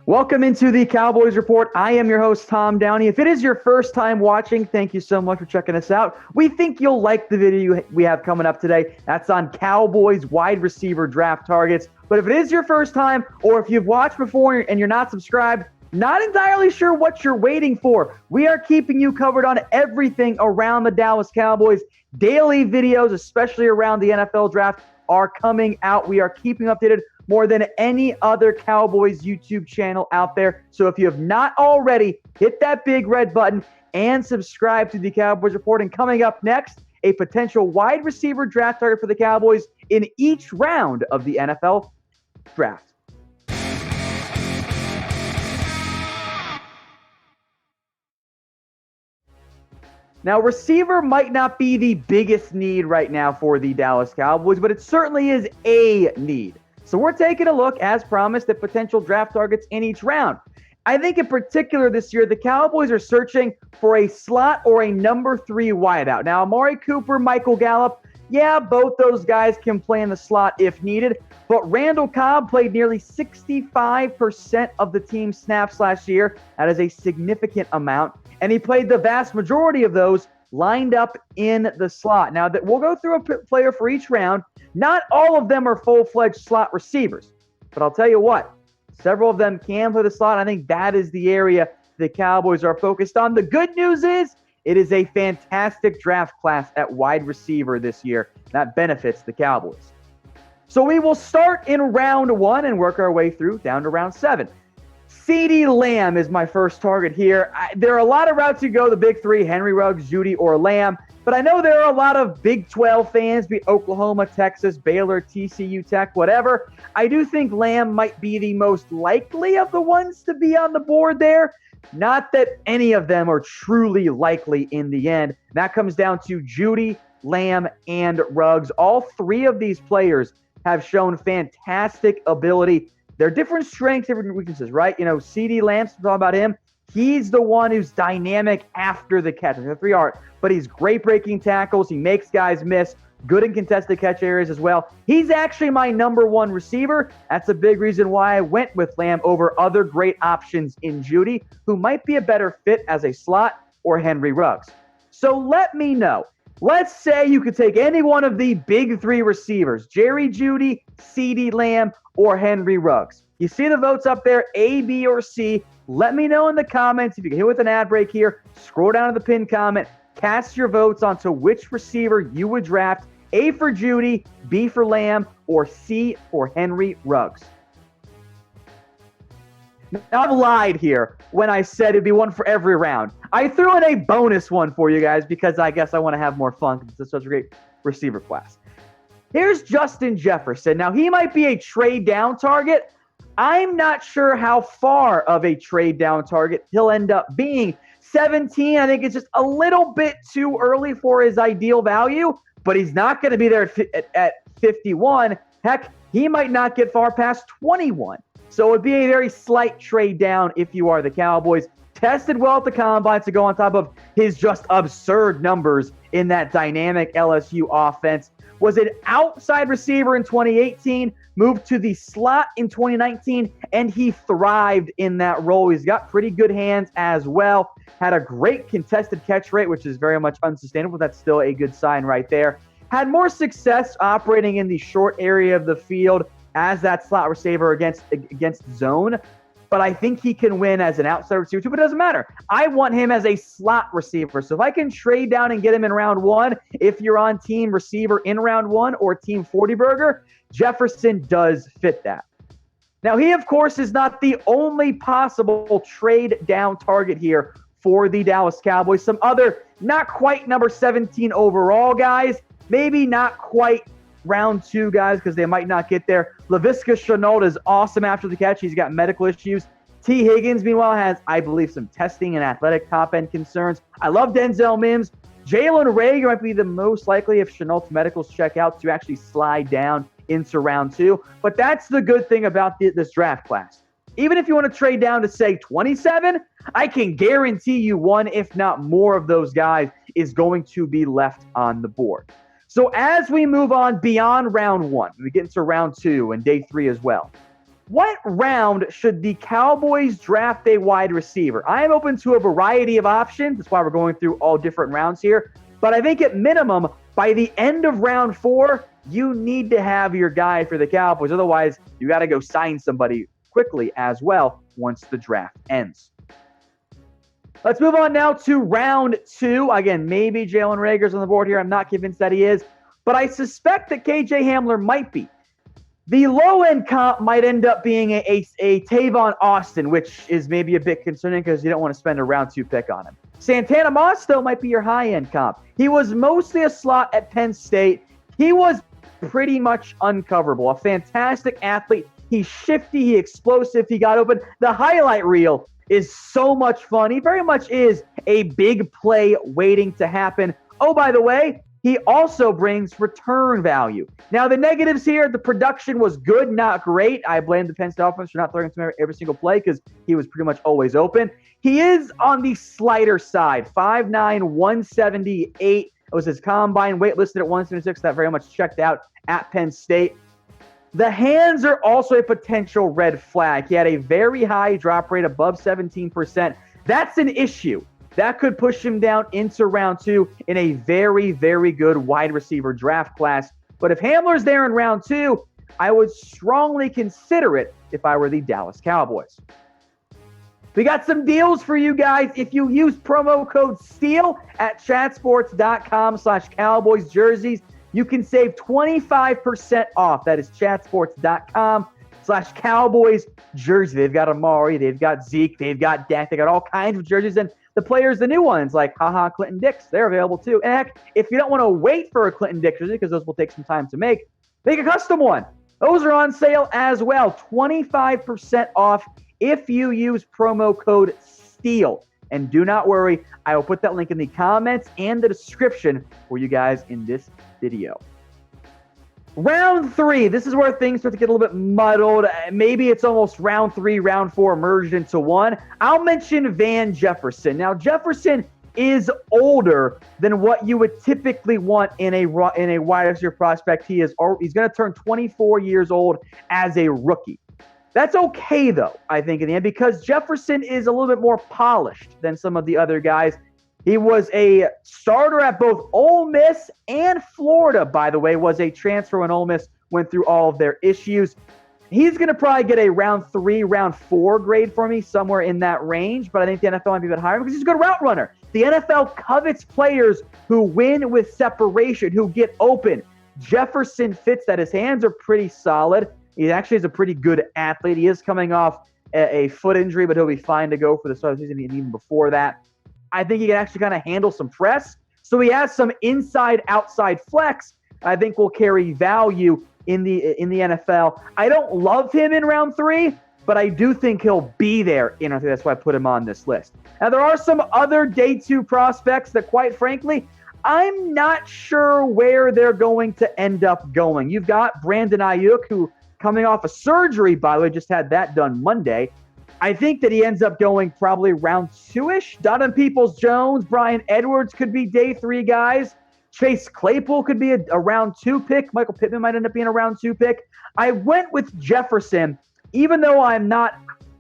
Welcome into the Cowboys Report. I am your host, Tom Downey. If it is your first time watching, thank you so much for checking us out. We think you'll like the video we have coming up today. That's on Cowboys wide receiver draft targets. But if it is your first time, or if you've watched before and you're not subscribed, not entirely sure what you're waiting for, we are keeping you covered on everything around the Dallas Cowboys. Daily videos, especially around the NFL draft, are coming out. We are keeping updated more than any other Cowboys YouTube channel out there. So if you have not already, hit that big red button and subscribe to the Cowboys Report. And coming up next, a potential wide receiver draft target for the Cowboys in each round of the NFL draft. Now, receiver might not be the biggest need right now for the Dallas Cowboys, but it certainly is a need. So we're taking a look, as promised, at potential draft targets in each round. I think in particular this year, the Cowboys are searching for a slot or a number 3 wideout. Now, Amari Cooper, Michael Gallup, yeah, both those guys can play in the slot if needed, but Randall Cobb played nearly 65% of the team's snaps last year. That is a significant amount, and he played the vast majority of those lined up in the slot. Now, that we'll go through a player for each round. Not all of them are full-fledged slot receivers, but I'll tell you what, several of them can play the slot. I think that is the area the Cowboys are focused on. The good news is it is a fantastic draft class at wide receiver this year. That benefits the Cowboys. So we will start in round 1 and work our way through down to round 7. CeeDee Lamb is my first target here. There are a lot of routes you go, the big 3, Henry Ruggs, Jeudy, or Lamb. But I know there are a lot of Big 12 fans, be Oklahoma, Texas, Baylor, TCU, Tech, whatever. I do think Lamb might be the most likely of the ones to be on the board there. Not that any of them are truly likely in the end. That comes down to Jeudy, Lamb, and Ruggs. All 3 of these players have shown fantastic ability. They're different strengths, different weaknesses, right? You know, CeeDee Lamb, talking about him, he's the one who's dynamic after the catch. The 3 are, but he's great breaking tackles. He makes guys miss. Good in contested catch areas as well. He's actually my number 1 receiver. That's a big reason why I went with Lamb over other great options in Jeudy, who might be a better fit as a slot, or Henry Ruggs. So let me know. Let's say you could take any one of the big 3 receivers, Jerry Jeudy, CeeDee Lamb, or Henry Ruggs. You see the votes up there, A, B, or C. Let me know in the comments. If you can hit with an ad break here, scroll down to the pinned comment, cast your votes onto which receiver you would draft. A for Jeudy, B for Lamb, or C for Henry Ruggs. Now, I've lied here when I said it'd be one for every round. I threw in a bonus one for you guys because I guess I want to have more fun because it's such a great receiver class. Here's Justin Jefferson. Now, he might be a trade down target. I'm not sure how far of a trade down target he'll end up being. 17, I think it's just a little bit too early for his ideal value, but he's not going to be there at 51. Heck, he might not get far past 21. So it would be a very slight trade down if you are the Cowboys. Tested well at the combine to go on top of his just absurd numbers in that dynamic LSU offense. Was an outside receiver in 2018, moved to the slot in 2019, and he thrived in that role. He's got pretty good hands as well. Had a great contested catch rate, which is very much unsustainable. That's still a good sign right there. Had more success operating in the short area of the field as that slot receiver against zone. But I think he can win as an outside receiver too, but it doesn't matter. I want him as a slot receiver. So if I can trade down and get him in round 1, if you're on team receiver in round 1 or team 40 burger, Jefferson does fit that. Now, he, of course, is not the only possible trade down target here for the Dallas Cowboys. Some other not quite number 17 overall guys, maybe not quite round 2 guys because they might not get there. Laviska Shenault is awesome after the catch. He's got medical issues. T. Higgins, meanwhile, has, I believe, some testing and athletic top-end concerns. I love Denzel Mims. Jalen Reagor might be the most likely, if Shenault's medicals check out, to actually slide down into round 2. But that's the good thing about this draft class. Even if you want to trade down to, say, 27, I can guarantee you one, if not more, of those guys is going to be left on the board. So as we move on beyond round 1, we get into round 2 and day 3 as well, What round should the Cowboys draft a wide receiver? I am open to a variety of options. That's why we're going through all different rounds here. But I think at minimum, by the end of round 4, you need to have your guy for the Cowboys. Otherwise, you got to go sign somebody quickly as well once the draft ends. Let's move on now to round 2. Again, maybe Jalen Reagor's on the board here. I'm not convinced that he is. But I suspect that KJ Hamler might be. The low-end comp might end up being a Tavon Austin, which is maybe a bit concerning because you don't want to spend a round 2 pick on him. Santana Moss, though, might be your high-end comp. He was mostly a slot at Penn State. He was pretty much uncoverable. A fantastic athlete. He's shifty. He's explosive. He got open. The highlight reel is so much fun. He very much is a big play waiting to happen. Oh, by the way, he also brings return value. Now, the negatives here, the production was good, not great. I blame the Penn State offense for not throwing him every single play because he was pretty much always open. He is on the slighter side, 5'9", 178. It was his combine weight listed at 176. That very much checked out at Penn State. The hands are also a potential red flag. He had a very high drop rate, above 17%. That's an issue. That could push him down into round 2 in a very, very good wide receiver draft class. But if Hamler's there in round 2, I would strongly consider it if I were the Dallas Cowboys. We got some deals for you guys. If you use promo code STEEL at chatsports.com/Cowboys jerseys, you can save 25% off. That is chatsports.com/Cowboys jersey. They've got Amari, they've got Zeke, they've got Dak, they got all kinds of jerseys. And the players, the new ones like Clinton Dix, they're available too. And heck, if you don't want to wait for a Clinton Dix jersey, because those will take some time to make a custom one. Those are on sale as well. 25% off if you use promo code STEEL. And do not worry, I will put that link in the comments and the description for you guys in this video. Round 3, this is where things start to get a little bit muddled. Maybe it's almost round 3, round 4 merged into one. I'll mention Van Jefferson. Now, Jefferson is older than what you would typically want in a wide receiver prospect. He's going to turn 24 years old as a rookie. That's okay, though, I think, in the end, because Jefferson is a little bit more polished than some of the other guys. He was a starter at both Ole Miss and Florida, by the way, was a transfer when Ole Miss went through all of their issues. He's going to probably get a round 3, round 4 grade for me, somewhere in that range, but I think the NFL might be a bit higher because he's a good route runner. The NFL covets players who win with separation, who get open. Jefferson fits that. His hands are pretty solid. He actually is a pretty good athlete. He is coming off a foot injury, but he'll be fine to go for the start of the season and even before that. I think he can actually kind of handle some press. So he has some inside-outside flex I think will carry value in the NFL. I don't love him in round 3, but I do think he'll be there in round 3. That's why I put him on this list. Now, there are some other day 2 prospects that, quite frankly, I'm not sure where they're going to end up going. You've got Brandon Ayuk, who, coming off a surgery, by the way, just had that done Monday. I think that he ends up going probably round 2-ish. Donovan Peoples-Jones, Bryan Edwards could be day 3 guys. Chase Claypool could be a round 2 pick. Michael Pittman might end up being a round 2 pick. I went with Jefferson, even though I'm not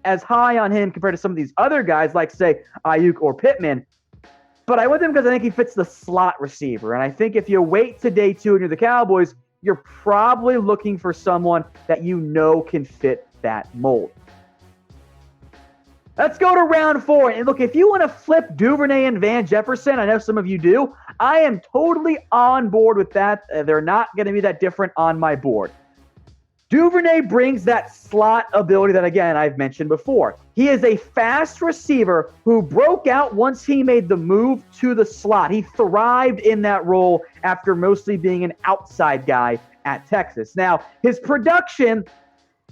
as high on him compared to some of these other guys, like, say, Ayuk or Pittman. But I went with him because I think he fits the slot receiver. And I think if you wait to day 2 and you're the Cowboys, you're probably looking for someone that you know can fit that mold. Let's go to round 4. And look, if you want to flip Duvernay and Van Jefferson, I know some of you do, I am totally on board with that. They're not going to be that different on my board. Duvernay brings that slot ability that, again, I've mentioned before. He is a fast receiver who broke out once he made the move to the slot. He thrived in that role after mostly being an outside guy at Texas. Now, his production,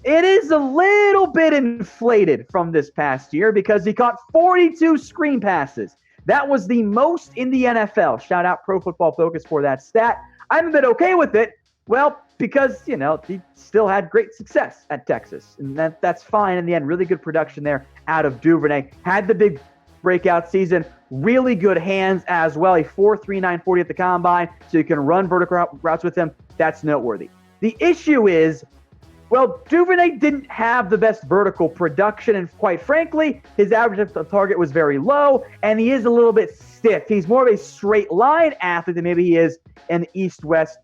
it is a little bit inflated from this past year because he caught 42 screen passes. That was the most in the NFL. Shout out Pro Football Focus for that stat. I'm a bit okay with it. Well, because, he still had great success at Texas. And that's fine in the end. Really good production there out of Duvernay. Had the big breakout season. Really good hands as well. A 4.39 40 at the combine, so you can run vertical routes with him. That's noteworthy. The issue is Well, Duvernay didn't have the best vertical production, and quite frankly, his average of target was very low, and he is a little bit stiff. He's more of a straight line athlete than maybe he is an east-west,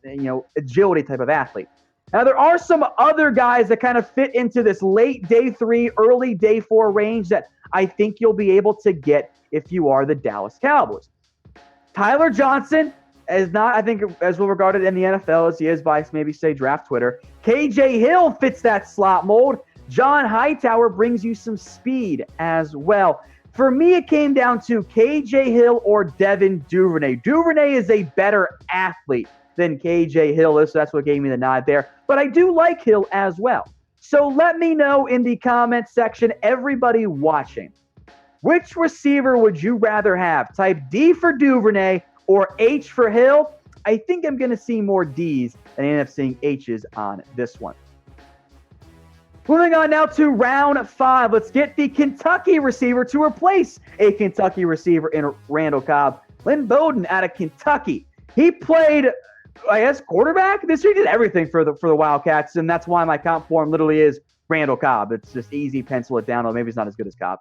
agility type of athlete. Now, there are some other guys that kind of fit into this late day 3, early day 4 range that I think you'll be able to get if you are the Dallas Cowboys. Tyler Johnson is not, I think, as well regarded in the NFL as he is by maybe, say, Draft Twitter. KJ Hill fits that slot mold. John Hightower brings you some speed as well. For me, it came down to KJ Hill or Devin Duvernay. Duvernay is a better athlete than KJ Hill is, so that's what gave me the nod there. But I do like Hill as well. So let me know in the comment section, everybody watching, which receiver would you rather have? Type D for Duvernay or H for Hill? I think I'm going to see more Ds than I end up seeing H's on this one. Moving on now to round 5. Let's get the Kentucky receiver to replace a Kentucky receiver in Randall Cobb. Lynn Bowden out of Kentucky. He played, I guess, quarterback this year. He did everything for the Wildcats, and that's why my comp for him literally is Randall Cobb. It's just easy, pencil it down, or maybe he's not as good as Cobb.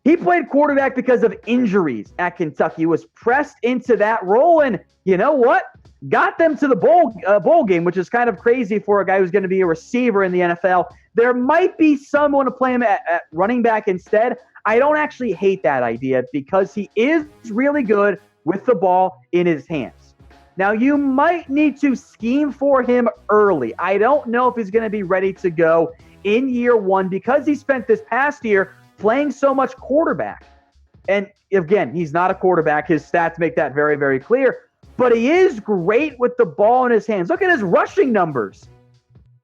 He played quarterback because of injuries at Kentucky, was pressed into that role, and you know what? Got them to the bowl game, which is kind of crazy for a guy who's going to be a receiver in the NFL. There might be someone to play him at running back instead. I don't actually hate that idea because he is really good with the ball in his hands. Now, you might need to scheme for him early. I don't know if he's going to be ready to go in year 1 because he spent this past year playing so much quarterback. And again, he's not a quarterback. His stats make that very, very clear. But he is great with the ball in his hands. Look at his rushing numbers.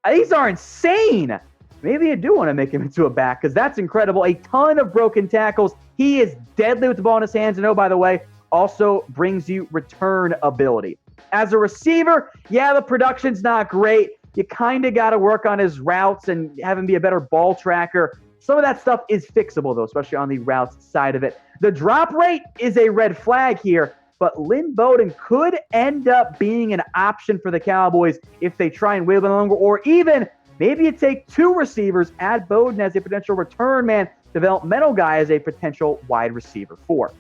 These are insane. Maybe you do want to make him into a back because that's incredible. A ton of broken tackles. He is deadly with the ball in his hands. And oh, by the way, also brings you return ability. As a receiver, yeah, the production's not great. You kind of got to work on his routes and have him be a better ball tracker. Some of that stuff is fixable, though, especially on the routes side of it. The drop rate is a red flag here, but Lynn Bowden could end up being an option for the Cowboys if they try and wait a little longer, or even maybe you take 2 receivers, add Bowden as a potential return man, developmental guy as a potential wide receiver 4.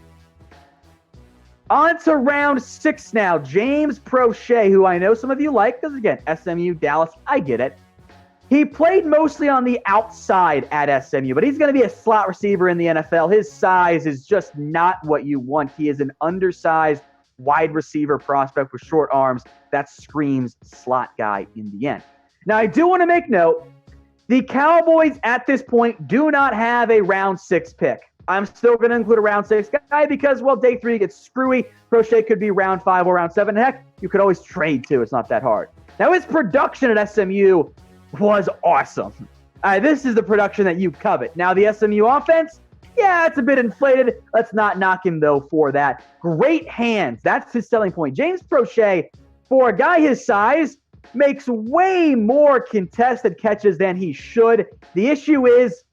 On to round 6 now. James Proche, who I know some of you like, because again, SMU, Dallas, I get it. He played mostly on the outside at SMU, but he's going to be a slot receiver in the NFL. His size is just not what you want. He is an undersized wide receiver prospect with short arms that screams slot guy in the end. Now, I do want to make note, the Cowboys at this point do not have a round 6 pick. I'm still going to include a round 6 guy because, well, day 3 gets screwy. Proche could be round 5 or round 7. Heck, you could always trade too. It's not that hard. Now, his production at SMU was awesome. This is the production that you covet. Now, the SMU offense, yeah, it's a bit inflated. Let's not knock him, though, for that. Great hands. That's his selling point. James Proche, for a guy his size, makes way more contested catches than he should. The issue is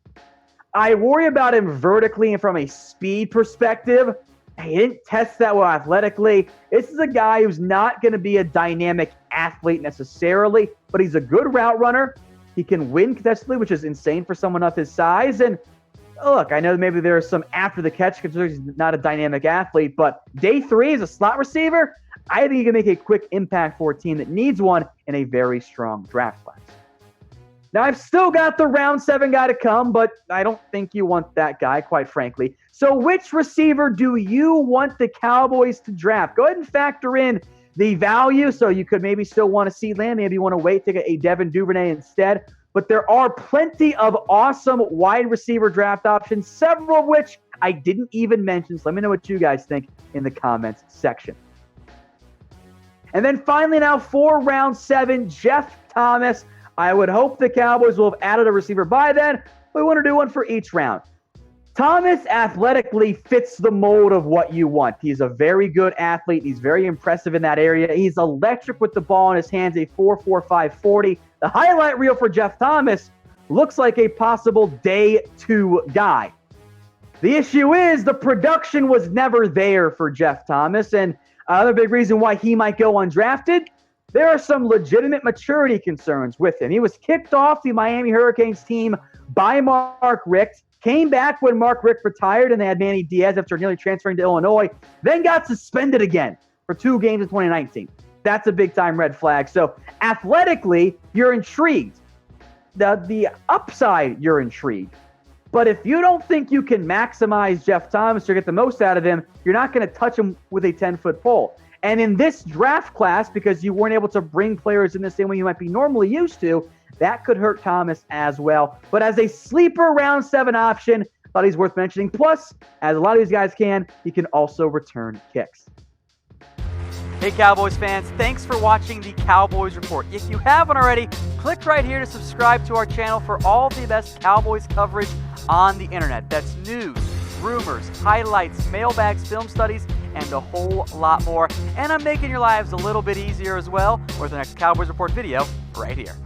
I worry about him vertically and from a speed perspective. He didn't test that well athletically. This is a guy who's not going to be a dynamic athlete necessarily, but he's a good route runner. He can win contestedly, which is insane for someone of his size. And look, I know maybe there's some after the catch because he's not a dynamic athlete, but day 3 as a slot receiver, I think he can make a quick impact for a team that needs one in a very strong draft class. Now, I've still got the round 7 guy to come, but I don't think you want that guy, quite frankly. So which receiver do you want the Cowboys to draft? Go ahead and factor in the value. So you could maybe still want to CeeDee Lamb. Maybe you want to wait to get a Devin Duvernay instead. But there are plenty of awesome wide receiver draft options, several of which I didn't even mention. So let me know what you guys think in the comments section. And then finally now for round 7, Jeff Thomas. I would hope the Cowboys will have added a receiver by then. We want to do one for each round. Thomas athletically fits the mold of what you want. He's a very good athlete. He's very impressive in that area. He's electric with the ball in his hands, a 4.45 40. The highlight reel for Jeff Thomas looks like a possible day 2 guy. The issue is the production was never there for Jeff Thomas, and another big reason why he might go undrafted, there are some legitimate maturity concerns with him. He was kicked off the Miami Hurricanes team by Mark Richt, came back when Mark Richt retired and they had Manny Diaz after nearly transferring to Illinois, then got suspended again for 2 games in 2019. That's a big-time red flag. So athletically, you're intrigued. The upside, you're intrigued. But if you don't think you can maximize Jeff Thomas or get the most out of him, you're not going to touch him with a 10-foot pole. And in this draft class, because you weren't able to bring players in the same way you might be normally used to, that could hurt Thomas as well. But as a sleeper round 7 option, I thought he's worth mentioning. Plus, as a lot of these guys can, he can also return kicks. Hey Cowboys fans, thanks for watching the Cowboys Report. If you haven't already, click right here to subscribe to our channel for all the best Cowboys coverage on the internet. That's news, rumors, highlights, mailbags, film studies, and a whole lot more. And I'm making your lives a little bit easier as well with the next Cowboys Report video right here.